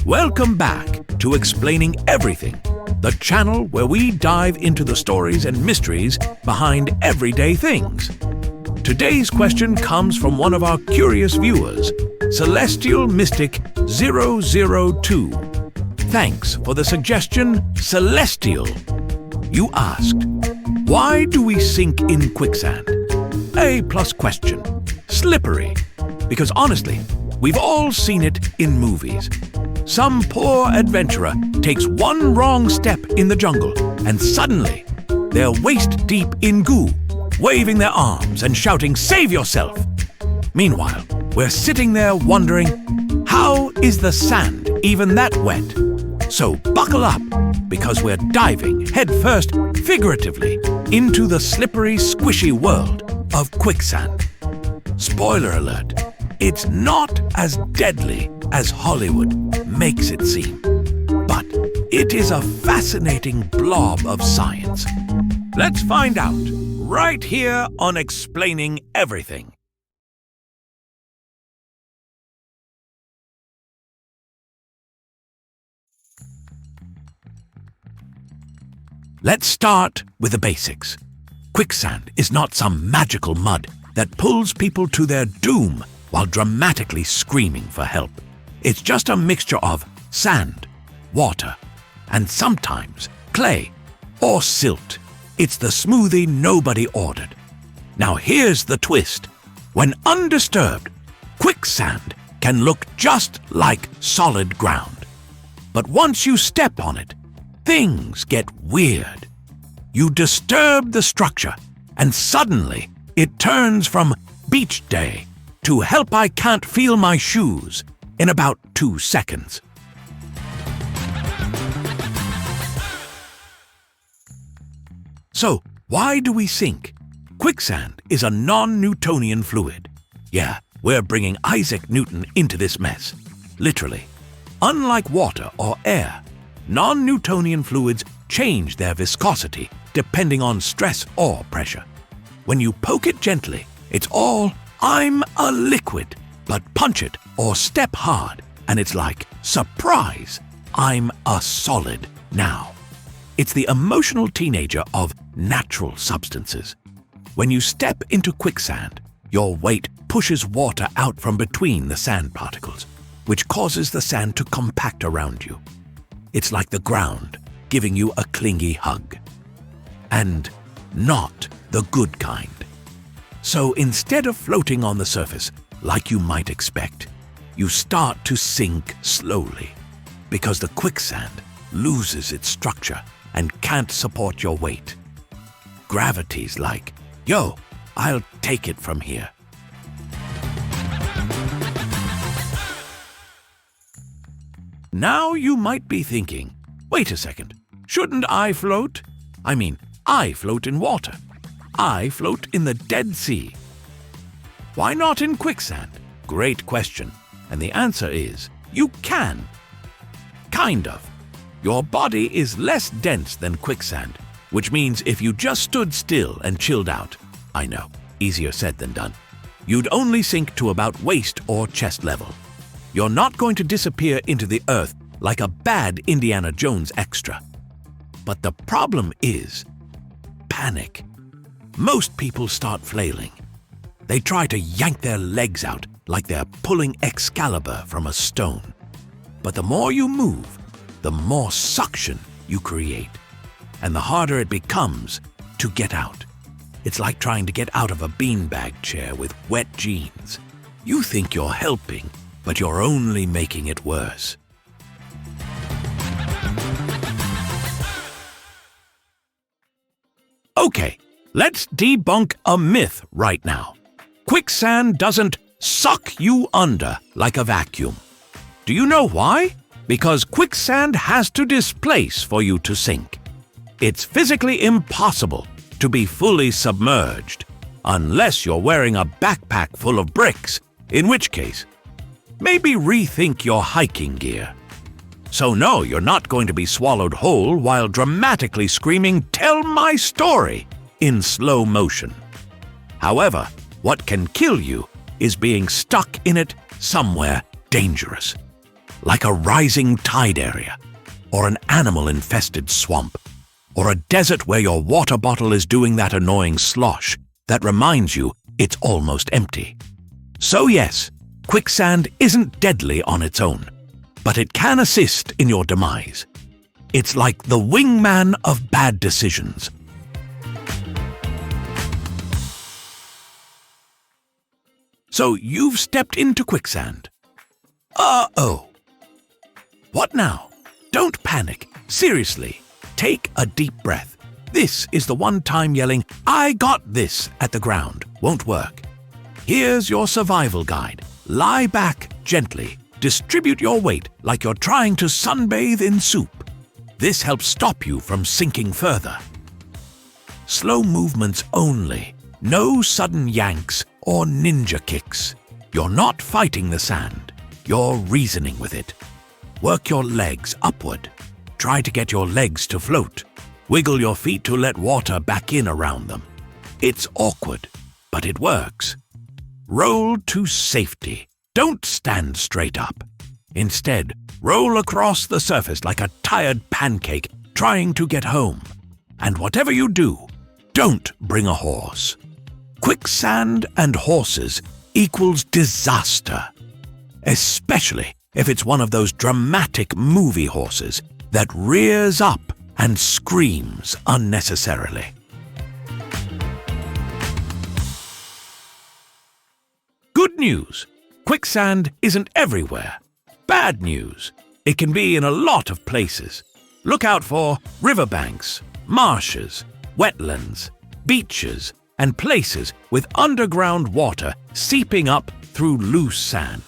Welcome back to Explaining Everything, the channel where we dive into the stories and mysteries behind everyday things. Today's question comes from one of our curious viewers, Celestial Mystic 002. Thanks for the suggestion, Celestial. You asked, why do we sink in quicksand? A plus question. Slippery. Because honestly, we've all seen it in movies. Some poor adventurer takes one wrong step in the jungle and suddenly they're waist deep in goo, waving their arms and shouting, "Save yourself!" Meanwhile, we're sitting there wondering, how is the sand even that wet? So buckle up, because we're diving headfirst, figuratively, into the slippery, squishy world of quicksand. Spoiler alert, it's not as deadly as Hollywood makes it seem. But it is a fascinating blob of science. Let's find out, right here on Explaining Everything. Let's start with the basics. Quicksand is not some magical mud that pulls people to their doom while dramatically screaming for help. It's just a mixture of sand, water, and sometimes clay or silt. It's the smoothie nobody ordered. Now here's the twist. When undisturbed, quicksand can look just like solid ground. But once you step on it, things get weird. You disturb the structure, and suddenly it turns from beach day to help I can't feel my shoes in about 2 seconds. So, why do we sink? Quicksand is a non-Newtonian fluid. Yeah, we're bringing Isaac Newton into this mess. Literally. Unlike water or air, non-Newtonian fluids change their viscosity depending on stress or pressure. When you poke it gently, it's all, "I'm a liquid," but punch it or step hard, and it's like, surprise, I'm a solid now. It's the emotional teenager of natural substances. When you step into quicksand, your weight pushes water out from between the sand particles, which causes the sand to compact around you. It's like the ground giving you a clingy hug. And not the good kind. So instead of floating on the surface, like you might expect, you start to sink slowly, because the quicksand loses its structure and can't support your weight. Gravity's like, "Yo, I'll take it from here." Now you might be thinking, wait a second, shouldn't I float? I float in water. I float in the Dead Sea. Why not in quicksand? Great question. And the answer is, you can. Kind of. Your body is less dense than quicksand, which means if you just stood still and chilled out, I know, easier said than done, you'd only sink to about waist or chest level. You're not going to disappear into the earth like a bad Indiana Jones extra. But the problem is panic. Most people start flailing. They try to yank their legs out like they're pulling Excalibur from a stone. But the more you move, the more suction you create, and the harder it becomes to get out. It's like trying to get out of a beanbag chair with wet jeans. You think you're helping, but you're only making it worse. Okay, let's debunk a myth right now. Quicksand doesn't suck you under like a vacuum. Do you know why? Because quicksand has to displace for you to sink. It's physically impossible to be fully submerged, unless you're wearing a backpack full of bricks, in which case, maybe rethink your hiking gear. So no, you're not going to be swallowed whole while dramatically screaming, "Tell my story," in slow motion. However, what can kill you is being stuck in it somewhere dangerous. like a rising tide area, or an animal-infested swamp, or a desert where your water bottle is doing that annoying slosh that reminds you it's almost empty. So yes, quicksand isn't deadly on its own, but it can assist in your demise. It's like the wingman of bad decisions. So you've stepped into quicksand. Uh-oh. What now? Don't panic. Seriously, take a deep breath. This is the one time yelling, "I got this," at the ground won't work. Here's your survival guide. Lie back gently. Distribute your weight like you're trying to sunbathe in soup. This helps stop you from sinking further. Slow movements only. No sudden yanks or ninja kicks. You're not fighting the sand. You're reasoning with it. Work your legs upward. Try to get your legs to float. Wiggle your feet to let water back in around them. It's awkward, but it works. Roll to safety. Don't stand straight up. Instead, roll across the surface like a tired pancake trying to get home. And whatever you do, don't bring a horse. Quicksand and horses equals disaster, especially if it's one of those dramatic movie horses that rears up and screams unnecessarily. Good news, quicksand isn't everywhere. Bad news, it can be in a lot of places. Look out for riverbanks, marshes, wetlands, beaches, and places with underground water seeping up through loose sand.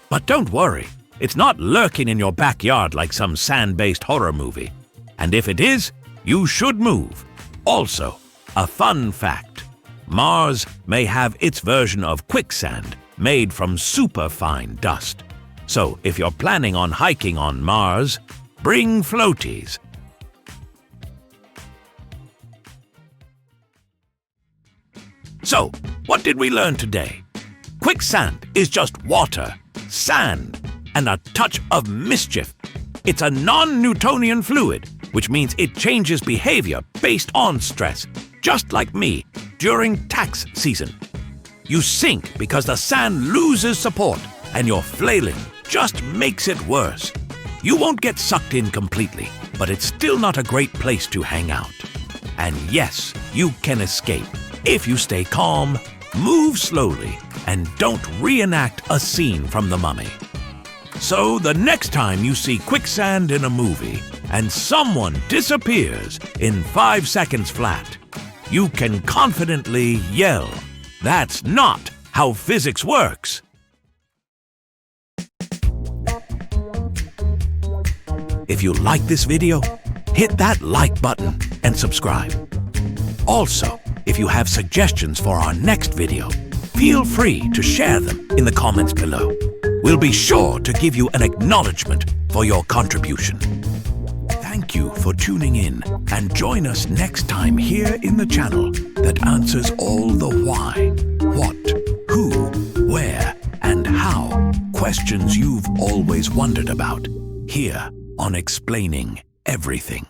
But don't worry, it's not lurking in your backyard like some sand-based horror movie. And if it is, you should move. Also, a fun fact, Mars may have its version of quicksand made from superfine dust. So if you're planning on hiking on Mars, bring floaties. So, what did we learn today? Quicksand is just water, sand, and a touch of mischief. It's a non-Newtonian fluid, which means it changes behavior based on stress, just like me during tax season. You sink because the sand loses support, and your flailing just makes it worse. You won't get sucked in completely, but it's still not a great place to hang out. And yes, you can escape if you stay calm, move slowly, and don't reenact a scene from The Mummy. So the next time you see quicksand in a movie and someone disappears in 5 seconds flat, you can confidently yell, "That's not how physics works!" If you like this video, hit that like button and subscribe. Also, if you have suggestions for our next video, feel free to share them in the comments below. We'll be sure to give you an acknowledgement for your contribution. Thank you for tuning in, and join us next time here in the channel that answers all the why, what, who, where, and how questions you've always wondered about, here on Explaining Everything.